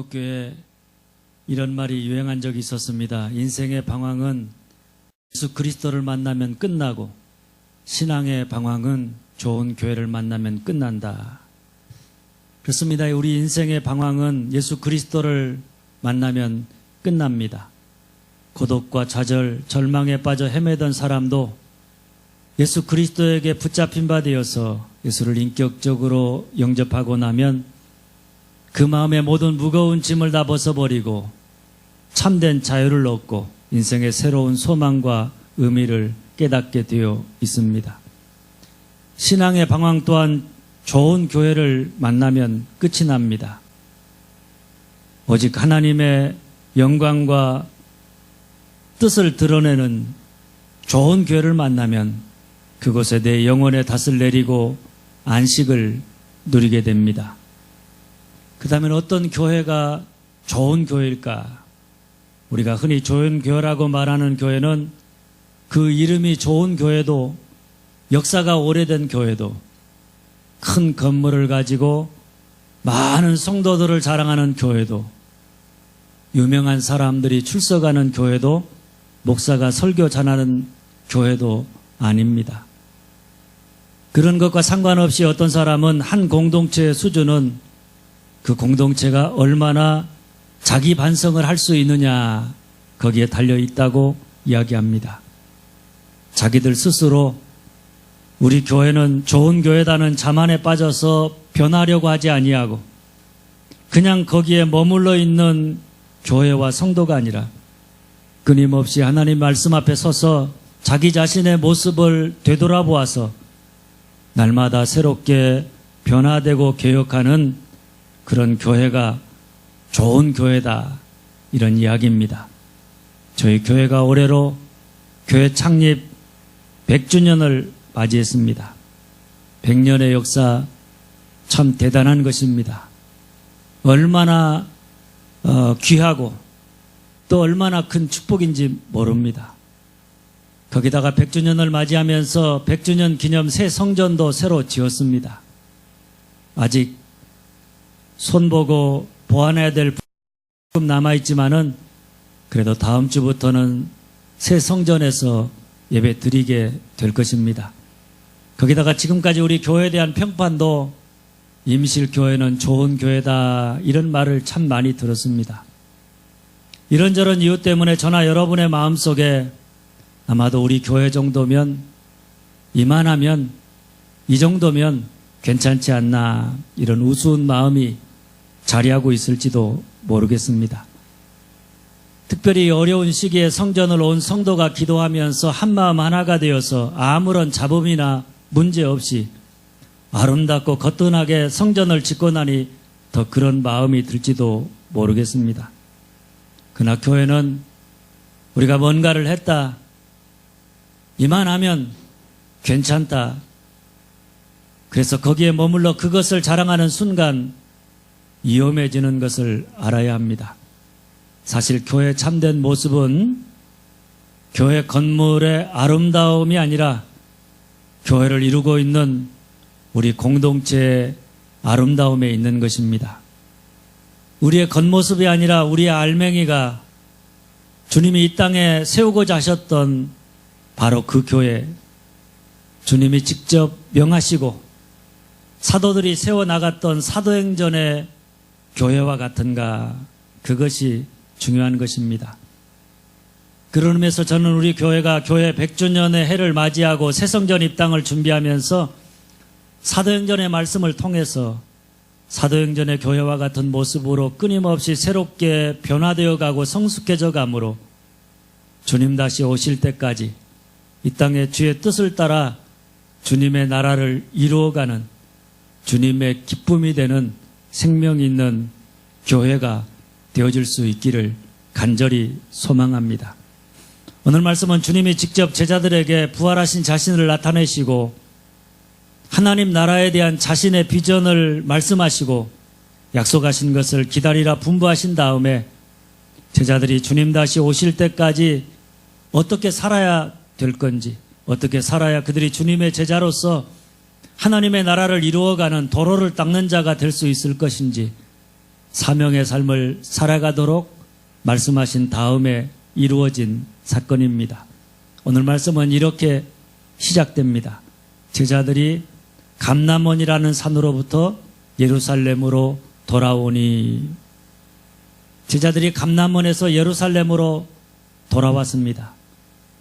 한국교회 이런 말이 유행한 적이 있었습니다. 인생의 방황은 예수 그리스도를 만나면 끝나고 신앙의 방황은 좋은 교회를 만나면 끝난다. 그렇습니다. 우리 인생의 방황은 예수 그리스도를 만나면 끝납니다. 고독과 좌절, 절망에 빠져 헤매던 사람도 예수 그리스도에게 붙잡힌 바 되어서 예수를 인격적으로 영접하고 나면 그 마음의 모든 무거운 짐을 다 벗어버리고 참된 자유를 얻고 인생의 새로운 소망과 의미를 깨닫게 되어 있습니다. 신앙의 방황 또한 좋은 교회를 만나면 끝이 납니다. 오직 하나님의 영광과 뜻을 드러내는 좋은 교회를 만나면 그곳에 내 영혼의 닷을 내리고 안식을 누리게 됩니다. 그렇다면 어떤 교회가 좋은 교회일까? 우리가 흔히 좋은 교회라고 말하는 교회는 그 이름이 좋은 교회도 역사가 오래된 교회도 큰 건물을 가지고 많은 성도들을 자랑하는 교회도 유명한 사람들이 출석하는 교회도 목사가 설교 전하는 교회도 아닙니다. 그런 것과 상관없이 어떤 사람은 한 공동체의 수준은 그 공동체가 얼마나 자기 반성을 할 수 있느냐 거기에 달려 있다고 이야기합니다. 자기들 스스로 우리 교회는 좋은 교회다는 자만에 빠져서 변하려고 하지 아니하고 그냥 거기에 머물러 있는 교회와 성도가 아니라 끊임없이 하나님 말씀 앞에 서서 자기 자신의 모습을 되돌아보아서 날마다 새롭게 변화되고 개혁하는 그런 교회가 좋은 교회다 이런 이야기입니다. 저희 교회가 올해로 교회 창립 100주년을 맞이했습니다. 100년의 역사 참 대단한 것입니다. 얼마나 귀하고 또 얼마나 큰 축복인지 모릅니다. 거기다가 100주년을 맞이하면서 100주년 기념 새 성전도 새로 지었습니다. 아직 손보고 보완해야 될 부분 남아있지만은 그래도 다음 주부터는 새 성전에서 예배 드리게 될 것입니다. 거기다가 지금까지 우리 교회에 대한 평판도 임실교회는 좋은 교회다 이런 말을 참 많이 들었습니다. 이런저런 이유 때문에 저나 여러분의 마음속에 아마도 우리 교회 정도면 이만하면 이 정도면 괜찮지 않나 이런 우스운 마음이 자리하고 있을지도 모르겠습니다. 특별히 어려운 시기에 성전을 온 성도가 기도하면서 한마음 하나가 되어서 아무런 잡음이나 문제 없이 아름답고 거뜬하게 성전을 짓고 나니 더 그런 마음이 들지도 모르겠습니다. 그러나 교회는 우리가 뭔가를 했다, 이만하면 괜찮다, 그래서 거기에 머물러 그것을 자랑하는 순간 위험해지는 것을 알아야 합니다. 사실 교회 참된 모습은 교회 건물의 아름다움이 아니라 교회를 이루고 있는 우리 공동체의 아름다움에 있는 것입니다. 우리의 겉모습이 아니라 우리의 알맹이가 주님이 이 땅에 세우고자 하셨던 바로 그 교회, 주님이 직접 명하시고 사도들이 세워나갔던 사도행전의 교회와 같은가, 그것이 중요한 것입니다. 그런 의미에서 저는 우리 교회가 교회 100주년의 해를 맞이하고 새성전 입당을 준비하면서 사도행전의 말씀을 통해서 사도행전의 교회와 같은 모습으로 끊임없이 새롭게 변화되어 가고 성숙해져 가므로 주님 다시 오실 때까지 이 땅에 주의 뜻을 따라 주님의 나라를 이루어가는 주님의 기쁨이 되는 생명 있는 교회가 되어질 수 있기를 간절히 소망합니다. 오늘 말씀은 주님이 직접 제자들에게 부활하신 자신을 나타내시고 하나님 나라에 대한 자신의 비전을 말씀하시고 약속하신 것을 기다리라 분부하신 다음에 제자들이 주님 다시 오실 때까지 어떻게 살아야 될 건지, 어떻게 살아야 그들이 주님의 제자로서 하나님의 나라를 이루어가는 도로를 닦는 자가 될 수 있을 것인지 사명의 삶을 살아가도록 말씀하신 다음에 이루어진 사건입니다. 오늘 말씀은 이렇게 시작됩니다. 제자들이 감람원이라는 산으로부터 예루살렘으로 돌아오니, 제자들이 감람원에서 예루살렘으로 돌아왔습니다.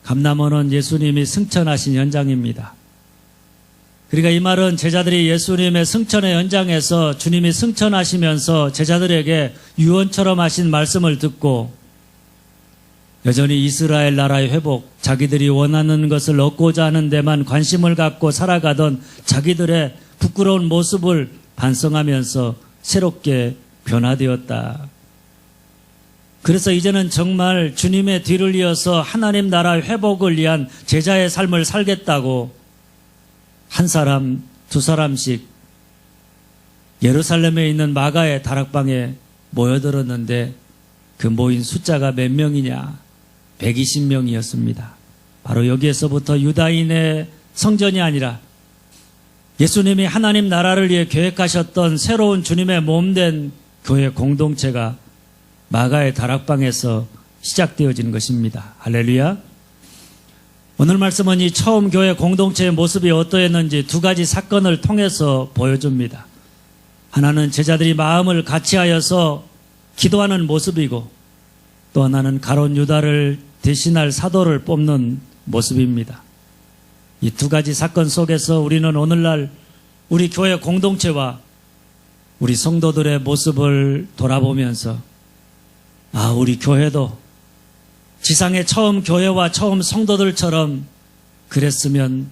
감람원은 예수님이 승천하신 현장입니다. 그러니까 이 말은 제자들이 예수님의 승천의 현장에서 주님이 승천하시면서 제자들에게 유언처럼 하신 말씀을 듣고 여전히 이스라엘 나라의 회복, 자기들이 원하는 것을 얻고자 하는 데만 관심을 갖고 살아가던 자기들의 부끄러운 모습을 반성하면서 새롭게 변화되었다. 그래서 이제는 정말 주님의 뒤를 이어서 하나님 나라의 회복을 위한 제자의 삶을 살겠다고 한 사람, 두 사람씩 예루살렘에 있는 마가의 다락방에 모여들었는데 그 모인 숫자가 몇 명이냐? 120명이었습니다. 바로 여기에서부터 유다인의 성전이 아니라 예수님이 하나님 나라를 위해 계획하셨던 새로운 주님의 몸된 교회 공동체가 마가의 다락방에서 시작되어진 것입니다. 할렐루야. 오늘 말씀은 이 처음 교회 공동체의 모습이 어떠했는지 두 가지 사건을 통해서 보여줍니다. 하나는 제자들이 마음을 같이하여서 기도하는 모습이고, 또 하나는 가룟 유다를 대신할 사도를 뽑는 모습입니다. 이 두 가지 사건 속에서 우리는 오늘날 우리 교회 공동체와 우리 성도들의 모습을 돌아보면서 우리 교회도 지상의 처음 교회와 처음 성도들처럼 그랬으면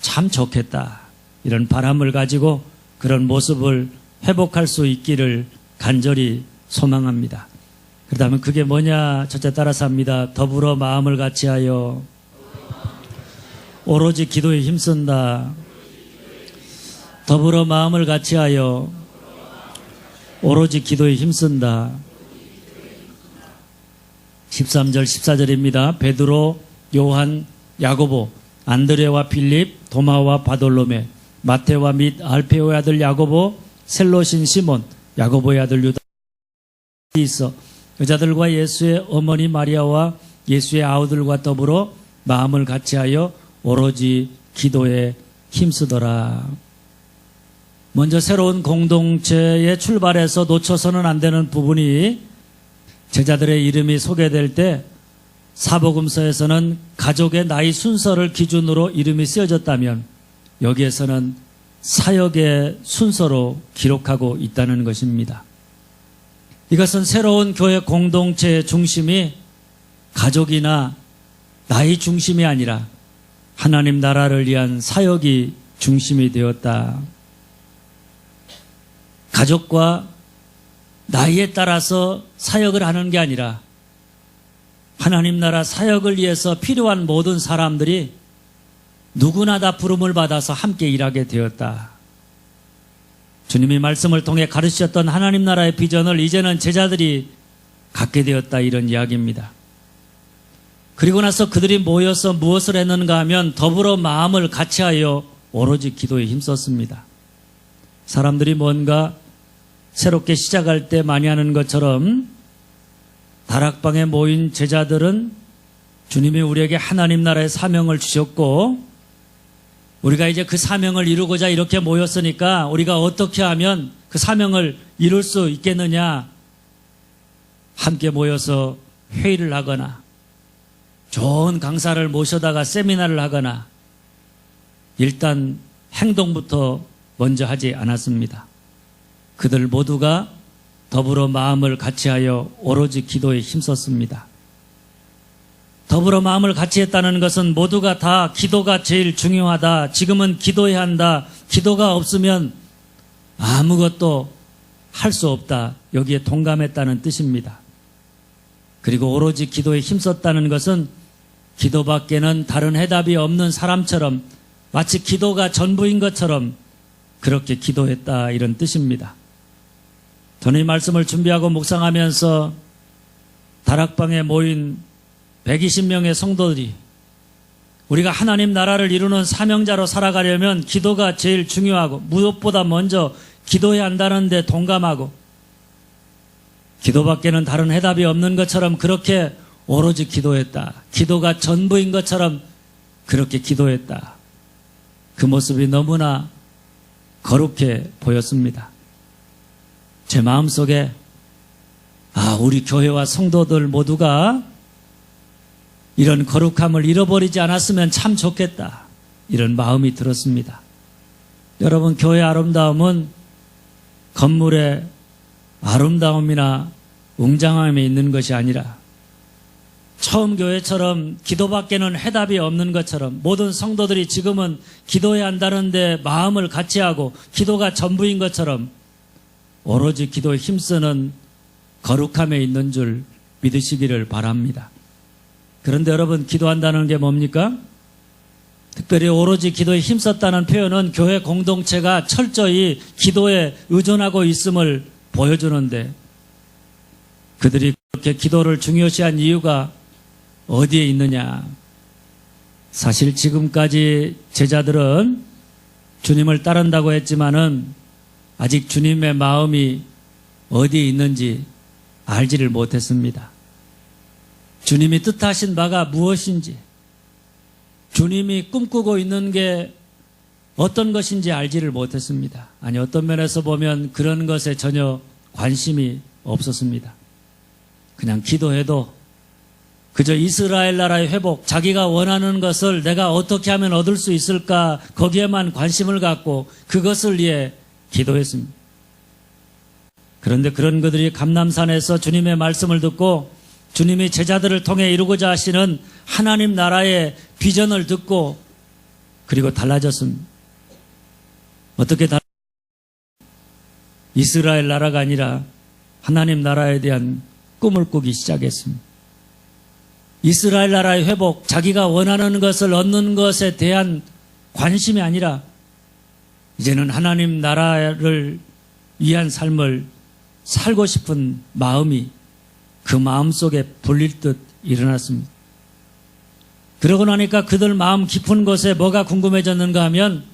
참 좋겠다, 이런 바람을 가지고 그런 모습을 회복할 수 있기를 간절히 소망합니다. 그렇다면 그게 뭐냐? 첫째 따라서 합니다. 더불어 마음을 같이하여 오로지 기도에 힘쓴다. 더불어 마음을 같이하여 오로지 기도에 힘쓴다. 13절 14절입니다. 베드로, 요한, 야고보, 안드레와 필립, 도마와 바돌로메, 마테와 및 알페오의 아들 야고보, 셀로신 시몬, 야고보의 아들 유다 있어 여자들과 예수의 어머니 마리아와 예수의 아우들과 더불어 마음을 같이하여 오로지 기도에 힘쓰더라. 먼저 새로운 공동체의 출발에서 놓쳐서는 안 되는 부분이, 제자들의 이름이 소개될 때 사복음서에서는 가족의 나이 순서를 기준으로 이름이 쓰여졌다면 여기에서는 사역의 순서로 기록하고 있다는 것입니다. 이것은 새로운 교회 공동체의 중심이 가족이나 나이 중심이 아니라 하나님 나라를 위한 사역이 중심이 되었다. 가족과 나이에 따라서 사역을 하는 게 아니라 하나님 나라 사역을 위해서 필요한 모든 사람들이 누구나 다 부름을 받아서 함께 일하게 되었다. 주님이 말씀을 통해 가르치셨던 하나님 나라의 비전을 이제는 제자들이 갖게 되었다, 이런 이야기입니다. 그리고 나서 그들이 모여서 무엇을 했는가 하면 더불어 마음을 같이하여 오로지 기도에 힘썼습니다. 사람들이 뭔가 새롭게 시작할 때 많이 하는 것처럼 다락방에 모인 제자들은 주님이 우리에게 하나님 나라의 사명을 주셨고, 우리가 이제 그 사명을 이루고자 이렇게 모였으니까 우리가 어떻게 하면 그 사명을 이룰 수 있겠느냐, 함께 모여서 회의를 하거나 좋은 강사를 모셔다가 세미나를 하거나 일단 행동부터 먼저 하지 않았습니다. 그들 모두가 더불어 마음을 같이하여 오로지 기도에 힘썼습니다. 더불어 마음을 같이 했다는 것은 모두가 다 기도가 제일 중요하다, 지금은 기도해야 한다, 기도가 없으면 아무것도 할 수 없다, 여기에 동감했다는 뜻입니다. 그리고 오로지 기도에 힘썼다는 것은 기도밖에는 다른 해답이 없는 사람처럼, 마치 기도가 전부인 것처럼 그렇게 기도했다, 이런 뜻입니다. 저는 이 말씀을 준비하고 묵상하면서 다락방에 모인 120명의 성도들이 우리가 하나님 나라를 이루는 사명자로 살아가려면 기도가 제일 중요하고 무엇보다 먼저 기도해야 한다는 데 동감하고, 기도밖에는 다른 해답이 없는 것처럼 그렇게 오로지 기도했다. 기도가 전부인 것처럼 그렇게 기도했다. 그 모습이 너무나 거룩해 보였습니다. 제 마음속에 우리 교회와 성도들 모두가 이런 거룩함을 잃어버리지 않았으면 참 좋겠다. 이런 마음이 들었습니다. 여러분, 교회의 아름다움은 건물의 아름다움이나 웅장함에 있는 것이 아니라 처음 교회처럼 기도밖에는 해답이 없는 것처럼 모든 성도들이 지금은 기도해야 한다는데 마음을 같이 하고 기도가 전부인 것처럼 오로지 기도에 힘쓰는 거룩함에 있는 줄 믿으시기를 바랍니다. 그런데 여러분, 기도한다는 게 뭡니까? 특별히 오로지 기도에 힘썼다는 표현은 교회 공동체가 철저히 기도에 의존하고 있음을 보여주는데 그들이 그렇게 기도를 중요시한 이유가 어디에 있느냐? 사실 지금까지 제자들은 주님을 따른다고 했지만은 아직 주님의 마음이 어디에 있는지 알지를 못했습니다. 주님이 뜻하신 바가 무엇인지, 주님이 꿈꾸고 있는 게 어떤 것인지 알지를 못했습니다. 아니, 어떤 면에서 보면 그런 것에 전혀 관심이 없었습니다. 그냥 기도해도 그저 이스라엘 나라의 회복, 자기가 원하는 것을 내가 어떻게 하면 얻을 수 있을까, 거기에만 관심을 갖고 그것을 위해 기도했습니다. 그런데 그런 그들이 감람산에서 주님의 말씀을 듣고 주님이 제자들을 통해 이루고자 하시는 하나님 나라의 비전을 듣고 그리고 달라졌습니다. 어떻게 이스라엘 나라가 아니라 하나님 나라에 대한 꿈을 꾸기 시작했습니다. 이스라엘 나라의 회복, 자기가 원하는 것을 얻는 것에 대한 관심이 아니라 이제는 하나님 나라를 위한 삶을 살고 싶은 마음이 그 마음속에 불릴 듯 일어났습니다. 그러고 나니까 그들 마음 깊은 곳에 뭐가 궁금해졌는가 하면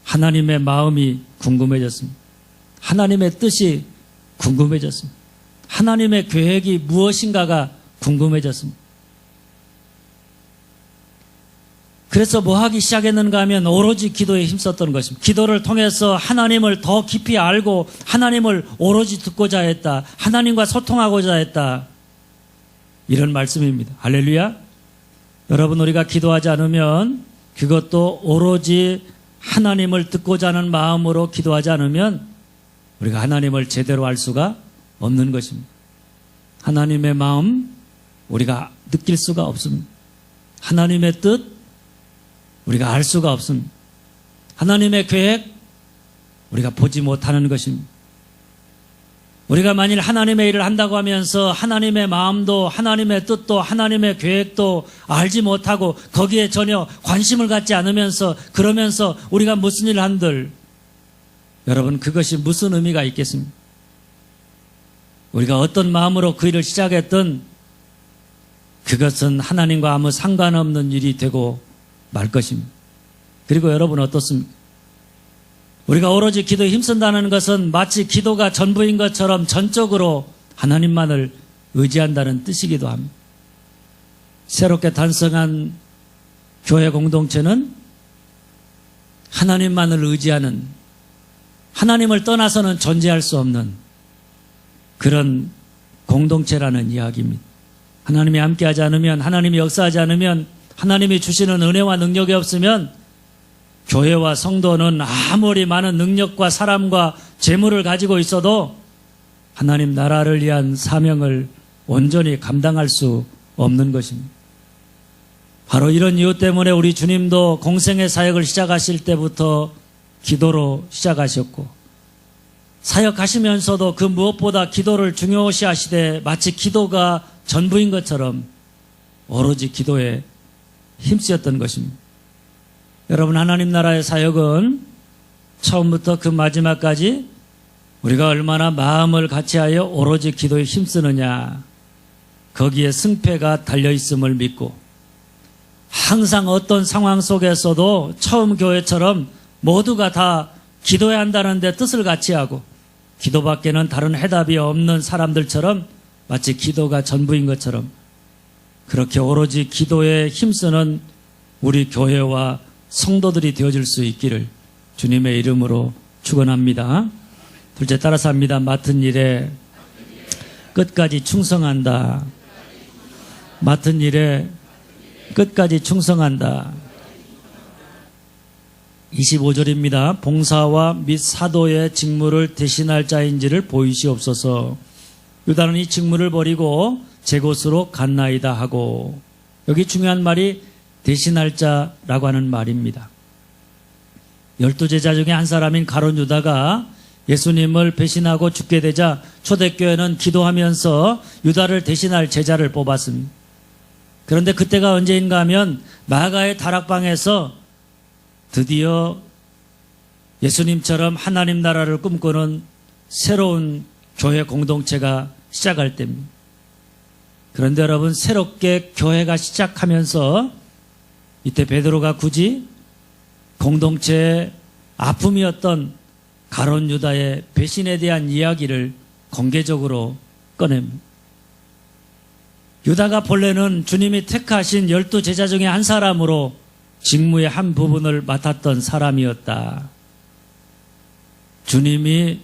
하나님의 마음이 궁금해졌습니다. 하나님의 뜻이 궁금해졌습니다. 하나님의 계획이 무엇인가가 궁금해졌습니다. 그래서 뭐 하기 시작했는가 하면 오로지 기도에 힘썼던 것입니다. 기도를 통해서 하나님을 더 깊이 알고 하나님을 오로지 듣고자 했다. 하나님과 소통하고자 했다. 이런 말씀입니다. 할렐루야. 여러분, 우리가 기도하지 않으면 그것도 오로지 하나님을 듣고자 하는 마음으로 기도하지 않으면 우리가 하나님을 제대로 알 수가 없는 것입니다. 하나님의 마음 우리가 느낄 수가 없습니다. 하나님의 뜻 우리가 알 수가 없습니다. 하나님의 계획 우리가 보지 못하는 것입니다. 우리가 만일 하나님의 일을 한다고 하면서 하나님의 마음도 하나님의 뜻도 하나님의 계획도 알지 못하고 거기에 전혀 관심을 갖지 않으면서 그러면서 우리가 무슨 일을 한들 여러분, 그것이 무슨 의미가 있겠습니까? 우리가 어떤 마음으로 그 일을 시작했든 그것은 하나님과 아무 상관없는 일이 되고 말 것입니다. 그리고 여러분 어떻습니까? 우리가 오로지 기도에 힘쓴다는 것은 마치 기도가 전부인 것처럼 전적으로 하나님만을 의지한다는 뜻이기도 합니다. 새롭게 탄생한 교회 공동체는 하나님만을 의지하는, 하나님을 떠나서는 존재할 수 없는 그런 공동체라는 이야기입니다. 하나님이 함께하지 않으면, 하나님이 역사하지 않으면, 하나님이 주시는 은혜와 능력이 없으면 교회와 성도는 아무리 많은 능력과 사람과 재물을 가지고 있어도 하나님 나라를 위한 사명을 온전히 감당할 수 없는 것입니다. 바로 이런 이유 때문에 우리 주님도 공생의 사역을 시작하실 때부터 기도로 시작하셨고 사역하시면서도 그 무엇보다 기도를 중요시하시되 마치 기도가 전부인 것처럼 오로지 기도에 힘쓰였던 것입니다. 여러분, 하나님 나라의 사역은 처음부터 그 마지막까지 우리가 얼마나 마음을 같이하여 오로지 기도에 힘쓰느냐, 거기에 승패가 달려있음을 믿고 항상 어떤 상황 속에서도 처음 교회처럼 모두가 다 기도해야 한다는 데 뜻을 같이 하고 기도밖에는 다른 해답이 없는 사람들처럼 마치 기도가 전부인 것처럼 그렇게 오로지 기도에 힘쓰는 우리 교회와 성도들이 되어질 수 있기를 주님의 이름으로 축원합니다. 둘째 따라서 합니다. 맡은 일에 끝까지 충성한다. 맡은 일에 끝까지 충성한다. 25절입니다. 봉사와 및 사도의 직무를 대신할 자인지를 보이시옵소서. 유다는 이 직무를 버리고 제 곳으로 갔나이다 하고, 여기 중요한 말이 대신할 자라고 하는 말입니다. 12제자 중에 한 사람인 가룟 유다가 예수님을 배신하고 죽게 되자 초대교회는 기도하면서 유다를 대신할 제자를 뽑았습니다. 그런데 그때가 언제인가 하면 마가의 다락방에서 드디어 예수님처럼 하나님 나라를 꿈꾸는 새로운 교회 공동체가 시작할 때입니다. 그런데 여러분, 새롭게 교회가 시작하면서 이때 베드로가 굳이 공동체의 아픔이었던 가룟 유다의 배신에 대한 이야기를 공개적으로 꺼냅니다. 유다가 본래는 주님이 택하신 12제자 중에 한 사람으로 직무의 한 부분을 맡았던 사람이었다. 주님이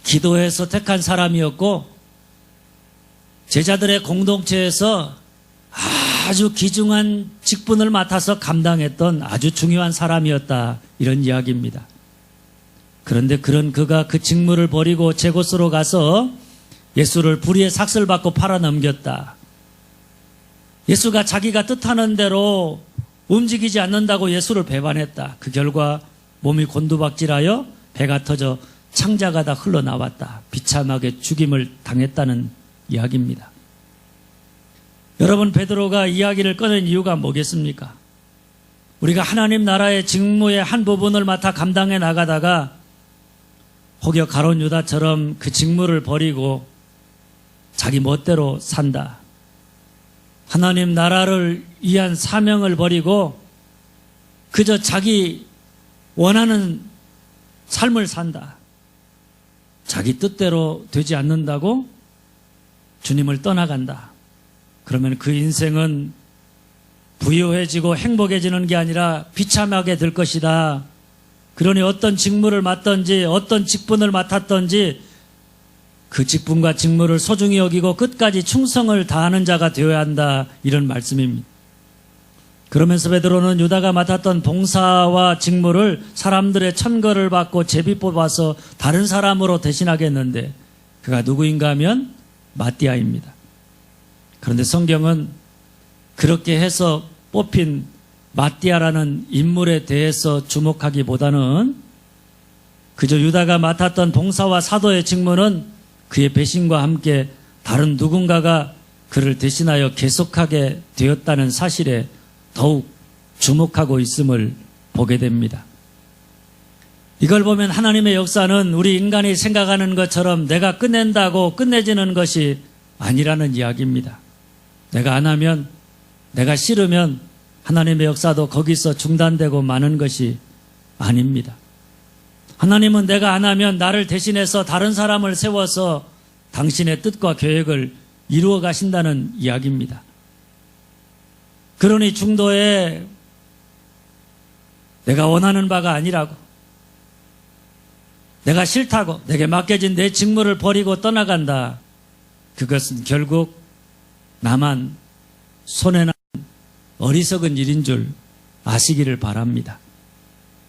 기도해서 택한 사람이었고 제자들의 공동체에서 아주 귀중한 직분을 맡아서 감당했던 아주 중요한 사람이었다. 이런 이야기입니다. 그런데 그런 그가 그 직무를 버리고 제 곳으로 가서 예수를 불의의 삭슬 받고 팔아넘겼다. 예수가 자기가 뜻하는 대로 움직이지 않는다고 예수를 배반했다. 그 결과 몸이 곤두박질하여 배가 터져 창자가 다 흘러나왔다. 비참하게 죽임을 당했다는 이야기입니다. 여러분, 베드로가 이야기를 꺼낸 이유가 뭐겠습니까? 우리가 하나님 나라의 직무의 한 부분을 맡아 감당해 나가다가 혹여 가룟 유다처럼 그 직무를 버리고 자기 멋대로 산다. 하나님 나라를 위한 사명을 버리고 그저 자기 원하는 삶을 산다. 자기 뜻대로 되지 않는다고 주님을 떠나간다. 그러면 그 인생은 부유해지고 행복해지는 게 아니라 비참하게 될 것이다. 그러니 어떤 직무를 맡든지 어떤 직분을 맡았든지 그 직분과 직무를 소중히 여기고 끝까지 충성을 다하는 자가 되어야 한다. 이런 말씀입니다. 그러면서 베드로는 유다가 맡았던 봉사와 직무를 사람들의 천거를 받고 제비 뽑아서 다른 사람으로 대신하겠는데 그가 누구인가 하면 마띠아입니다. 그런데 성경은 그렇게 해서 뽑힌 마띠아라는 인물에 대해서 주목하기보다는 그저 유다가 맡았던 봉사와 사도의 직무는 그의 배신과 함께 다른 누군가가 그를 대신하여 계속하게 되었다는 사실에 더욱 주목하고 있음을 보게 됩니다. 이걸 보면 하나님의 역사는 우리 인간이 생각하는 것처럼 내가 끝낸다고 끝내지는 것이 아니라는 이야기입니다. 내가 안 하면, 내가 싫으면 하나님의 역사도 거기서 중단되고 마는 것이 아닙니다. 하나님은 내가 안 하면 나를 대신해서 다른 사람을 세워서 당신의 뜻과 계획을 이루어 가신다는 이야기입니다. 그러니 중도에 내가 원하는 바가 아니라고, 내가 싫다고 내게 맡겨진 내 직무를 버리고 떠나간다. 그것은 결국 나만 손해난 어리석은 일인 줄 아시기를 바랍니다.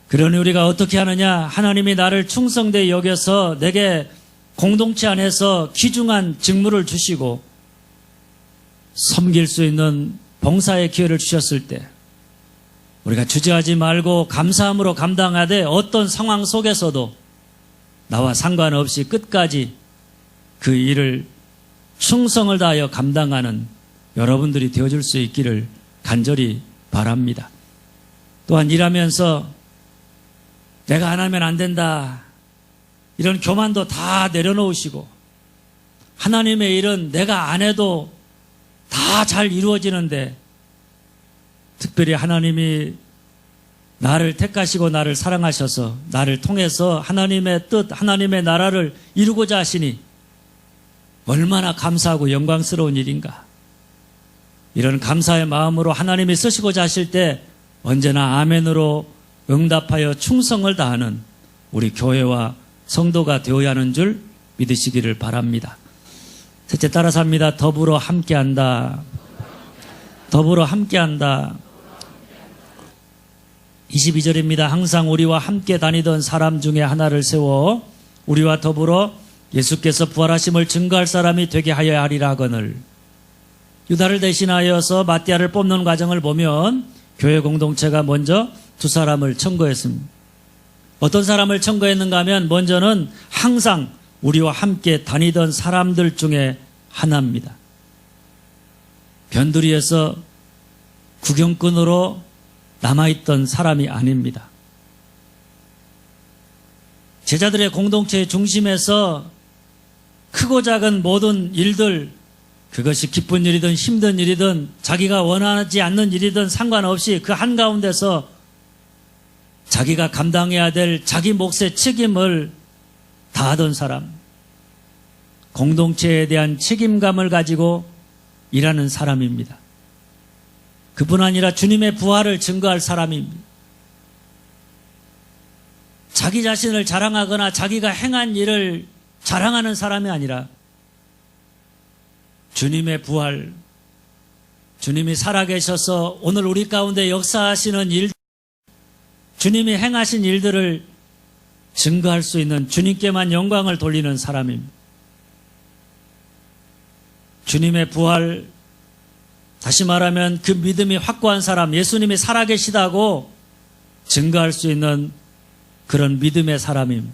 그러니 우리가 어떻게 하느냐? 하나님이 나를 충성되이 여겨서 내게 공동체 안에서 귀중한 직무를 주시고 섬길 수 있는 봉사의 기회를 주셨을 때 우리가 주저하지 말고 감사함으로 감당하되 어떤 상황 속에서도 나와 상관없이 끝까지 그 일을 충성을 다하여 감당하는 여러분들이 되어줄 수 있기를 간절히 바랍니다. 또한 일하면서 내가 안 하면 안 된다, 이런 교만도 다 내려놓으시고 하나님의 일은 내가 안 해도 다 잘 이루어지는데 특별히 하나님이 나를 택하시고 나를 사랑하셔서 나를 통해서 하나님의 뜻, 하나님의 나라를 이루고자 하시니 얼마나 감사하고 영광스러운 일인가. 이런 감사의 마음으로 하나님이 쓰시고자 하실 때 언제나 아멘으로 응답하여 충성을 다하는 우리 교회와 성도가 되어야 하는 줄 믿으시기를 바랍니다. 셋째, 따라서 합니다. 더불어 함께한다. 더불어 함께한다. 22절입니다. 항상 우리와 함께 다니던 사람 중에 하나를 세워 우리와 더불어 예수께서 부활하심을 증거할 사람이 되게 하여야 하리라 하거늘. 유다를 대신하여서 마띠아를 뽑는 과정을 보면 교회 공동체가 먼저 두 사람을 청거했습니다. 어떤 사람을 청거했는가 하면 먼저는 항상 우리와 함께 다니던 사람들 중에 하나입니다. 변두리에서 구경꾼으로 남아있던 사람이 아닙니다. 제자들의 공동체의 중심에서 크고 작은 모든 일들, 그것이 기쁜 일이든 힘든 일이든 자기가 원하지 않는 일이든 상관없이 그 한가운데서 자기가 감당해야 될 자기 몫의 책임을 다하던 사람, 공동체에 대한 책임감을 가지고 일하는 사람입니다. 그뿐 아니라 주님의 부활을 증거할 사람입니다. 자기 자신을 자랑하거나 자기가 행한 일을 자랑하는 사람이 아니라 주님의 부활, 주님이 살아계셔서 오늘 우리 가운데 역사하시는 일, 주님이 행하신 일들을 증거할 수 있는 주님께만 영광을 돌리는 사람입니다. 주님의 부활, 다시 말하면 그 믿음이 확고한 사람, 예수님이 살아계시다고 증거할 수 있는 그런 믿음의 사람입니다.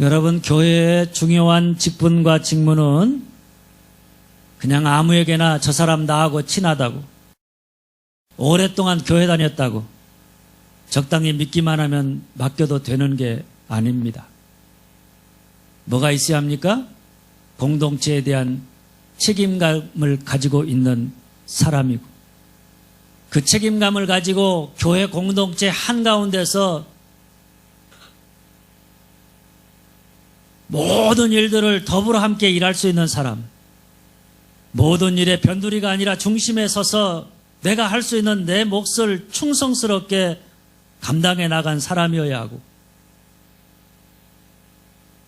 여러분, 교회의 중요한 직분과 직무는 그냥 아무에게나 저 사람 나하고 친하다고, 오랫동안 교회 다녔다고 적당히 믿기만 하면 맡겨도 되는 게 아닙니다. 뭐가 있어야 합니까? 공동체에 대한 책임감을 가지고 있는 사람이고, 그 책임감을 가지고 교회 공동체 한가운데서 모든 일들을 더불어 함께 일할 수 있는 사람, 모든 일의 변두리가 아니라 중심에 서서 내가 할 수 있는 내 몫을 충성스럽게 감당해 나간 사람이어야 하고,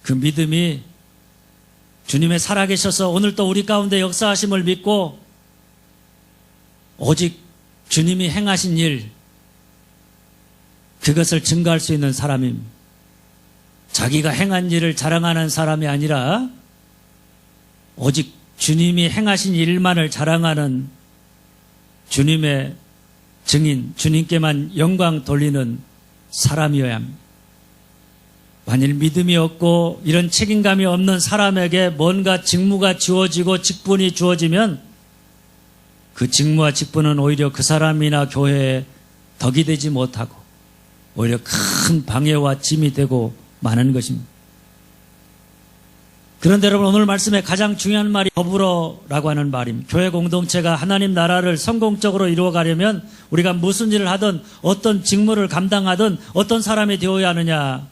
그 믿음이 주님의 살아계셔서 오늘 또 우리 가운데 역사하심을 믿고 오직 주님이 행하신 일, 그것을 증거할 수 있는 사람입니다. 자기가 행한 일을 자랑하는 사람이 아니라 오직 주님이 행하신 일만을 자랑하는 주님의 증인, 주님께만 영광 돌리는 사람이어야 합니다. 만일 믿음이 없고 이런 책임감이 없는 사람에게 뭔가 직무가 주어지고 직분이 주어지면 그 직무와 직분은 오히려 그 사람이나 교회에 덕이 되지 못하고 오히려 큰 방해와 짐이 되고 마는 것입니다. 그런데 여러분, 오늘 말씀에 가장 중요한 말이 더불어라고 하는 말입니다. 교회 공동체가 하나님 나라를 성공적으로 이루어가려면 우리가 무슨 일을 하든 어떤 직무를 감당하든 어떤 사람이 되어야 하느냐?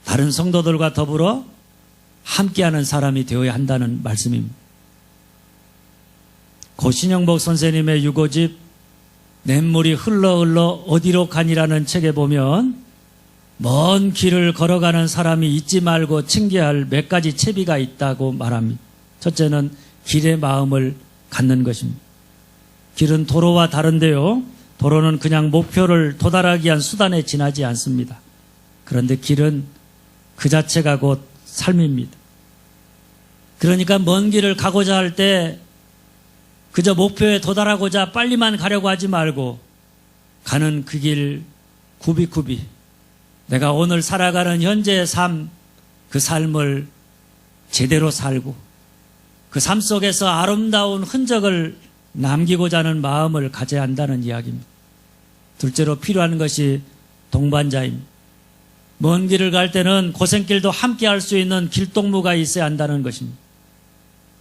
다른 성도들과 더불어 함께하는 사람이 되어야 한다는 말씀입니다. 고 신영복 선생님의 유고집 냇물이 흘러 어디로 가니라는 책에 보면 먼 길을 걸어가는 사람이 잊지 말고 챙겨야 할 몇 가지 채비가 있다고 말합니다. 첫째는 길의 마음을 갖는 것입니다. 길은 도로와 다른데요, 도로는 그냥 목표를 도달하기 위한 수단에 지나지 않습니다. 그런데 길은 그 자체가 곧 삶입니다. 그러니까 먼 길을 가고자 할 때 그저 목표에 도달하고자 빨리만 가려고 하지 말고 가는 그 길 구비구비, 내가 오늘 살아가는 현재의 삶, 그 삶을 제대로 살고 그 삶 속에서 아름다운 흔적을 남기고자 하는 마음을 가져야 한다는 이야기입니다. 둘째로 필요한 것이 동반자입니다. 먼 길을 갈 때는 고생길도 함께 할 수 있는 길동무가 있어야 한다는 것입니다.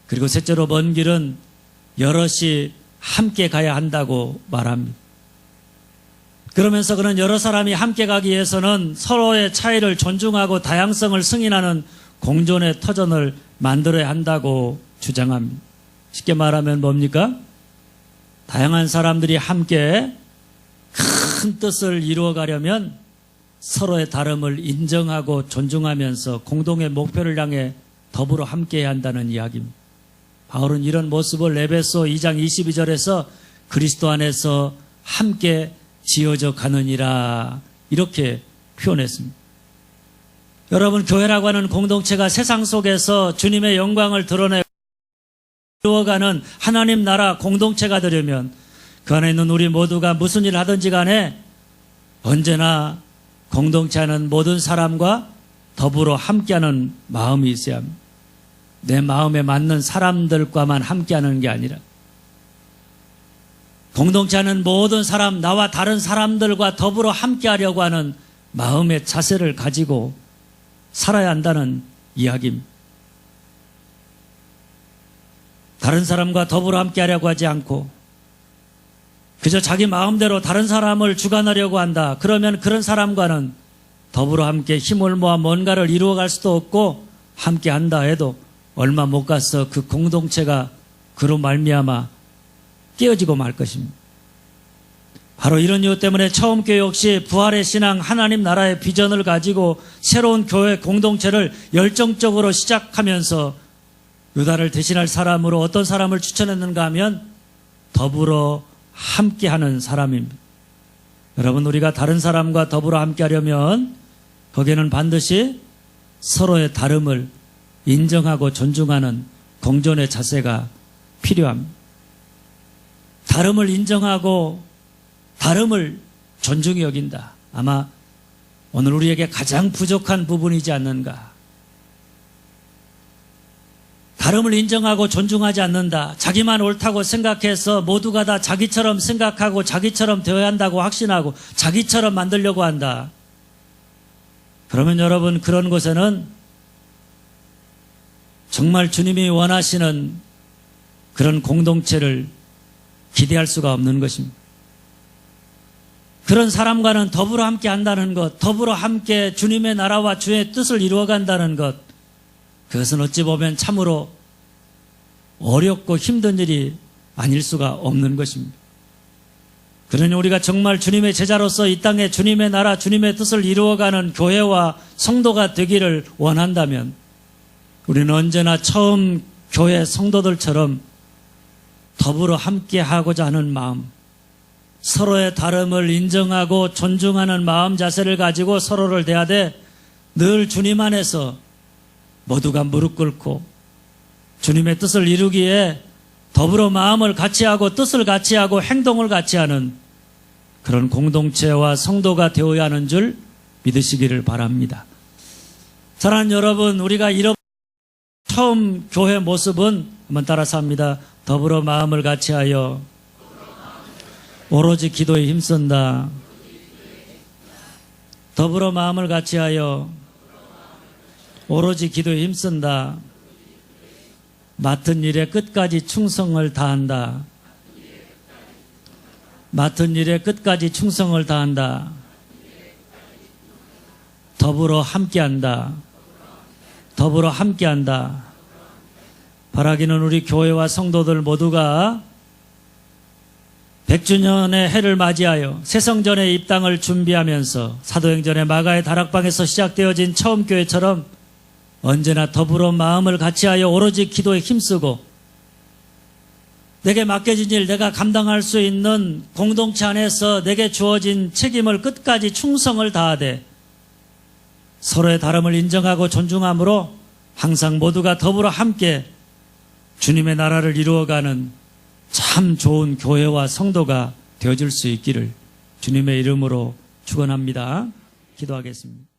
그리고 셋째로 먼 길은 여럿이 함께 가야 한다고 말합니다. 그러면서 그는 여러 사람이 함께 가기 위해서는 서로의 차이를 존중하고 다양성을 승인하는 공존의 터전을 만들어야 한다고 주장합니다. 쉽게 말하면 뭡니까? 다양한 사람들이 함께 큰 뜻을 이루어가려면 서로의 다름을 인정하고 존중하면서 공동의 목표를 향해 더불어 함께해야 한다는 이야기입니다. 바울은 이런 모습을 에베소 2장 22절에서 그리스도 안에서 함께 지어져 가느니라 이렇게 표현했습니다. 여러분, 교회라고 하는 공동체가 세상 속에서 주님의 영광을 드러내 이루어가는 하나님 나라 공동체가 되려면 그 안에 있는 우리 모두가 무슨 일을 하든지 간에 언제나 공동체 하는 모든 사람과 더불어 함께하는 마음이 있어야 합니다. 내 마음에 맞는 사람들과만 함께하는 게 아니라 공동체 하는 모든 사람, 나와 다른 사람들과 더불어 함께하려고 하는 마음의 자세를 가지고 살아야 한다는 이야기입니다. 다른 사람과 더불어 함께하려고 하지 않고 그저 자기 마음대로 다른 사람을 주관하려고 한다. 그러면 그런 사람과는 더불어 함께 힘을 모아 뭔가를 이루어갈 수도 없고 함께한다 해도 얼마 못 가서 그 공동체가 그로 말미암아 깨어지고 말 것입니다. 바로 이런 이유 때문에 처음 교회 역시 부활의 신앙, 하나님 나라의 비전을 가지고 새로운 교회 공동체를 열정적으로 시작하면서 유다를 대신할 사람으로 어떤 사람을 추천했는가 하면 더불어 함께하는 사람입니다. 여러분, 우리가 다른 사람과 더불어 함께하려면 거기에는 반드시 서로의 다름을 인정하고 존중하는 공존의 자세가 필요합니다. 다름을 인정하고 다름을 존중히 여긴다. 아마 오늘 우리에게 가장 부족한 부분이지 않는가. 다름을 인정하고 존중하지 않는다. 자기만 옳다고 생각해서 모두가 다 자기처럼 생각하고 자기처럼 되어야 한다고 확신하고 자기처럼 만들려고 한다. 그러면 여러분, 그런 곳에는 정말 주님이 원하시는 그런 공동체를 기대할 수가 없는 것입니다. 그런 사람과는 더불어 함께 한다는 것, 더불어 함께 주님의 나라와 주의 뜻을 이루어간다는 것, 그것은 어찌 보면 참으로 어렵고 힘든 일이 아닐 수가 없는 것입니다. 그러니 우리가 정말 주님의 제자로서 이 땅에 주님의 나라, 주님의 뜻을 이루어가는 교회와 성도가 되기를 원한다면 우리는 언제나 처음 교회 성도들처럼 더불어 함께하고자 하는 마음, 서로의 다름을 인정하고 존중하는 마음 자세를 가지고 서로를 대하되 늘 주님 안에서 모두가 무릎 꿇고 주님의 뜻을 이루기에 더불어 마음을 같이하고 뜻을 같이하고 행동을 같이하는 그런 공동체와 성도가 되어야 하는 줄 믿으시기를 바랍니다. 사랑하는 여러분, 우리가 이런 처음 교회 모습은 한번 따라서 합니다. 더불어 마음을 같이하여 오로지 기도에 힘쓴다. 더불어 마음을 같이하여 오로지 기도에 힘쓴다. 맡은 일에 끝까지 충성을 다한다. 맡은 일에 끝까지 충성을 다한다. 더불어 함께한다. 더불어 함께한다. 바라기는 우리 교회와 성도들 모두가 100주년의 해를 맞이하여 새성전의 입당을 준비하면서 사도행전의 마가의 다락방에서 시작되어진 처음 교회처럼 언제나 더불어 마음을 같이하여 오로지 기도에 힘쓰고 내게 맡겨진 일, 내가 감당할 수 있는 공동체 안에서 내게 주어진 책임을 끝까지 충성을 다하되 서로의 다름을 인정하고 존중함으로 항상 모두가 더불어 함께 주님의 나라를 이루어가는 참 좋은 교회와 성도가 되어줄 수 있기를 주님의 이름으로 축원합니다. 기도하겠습니다.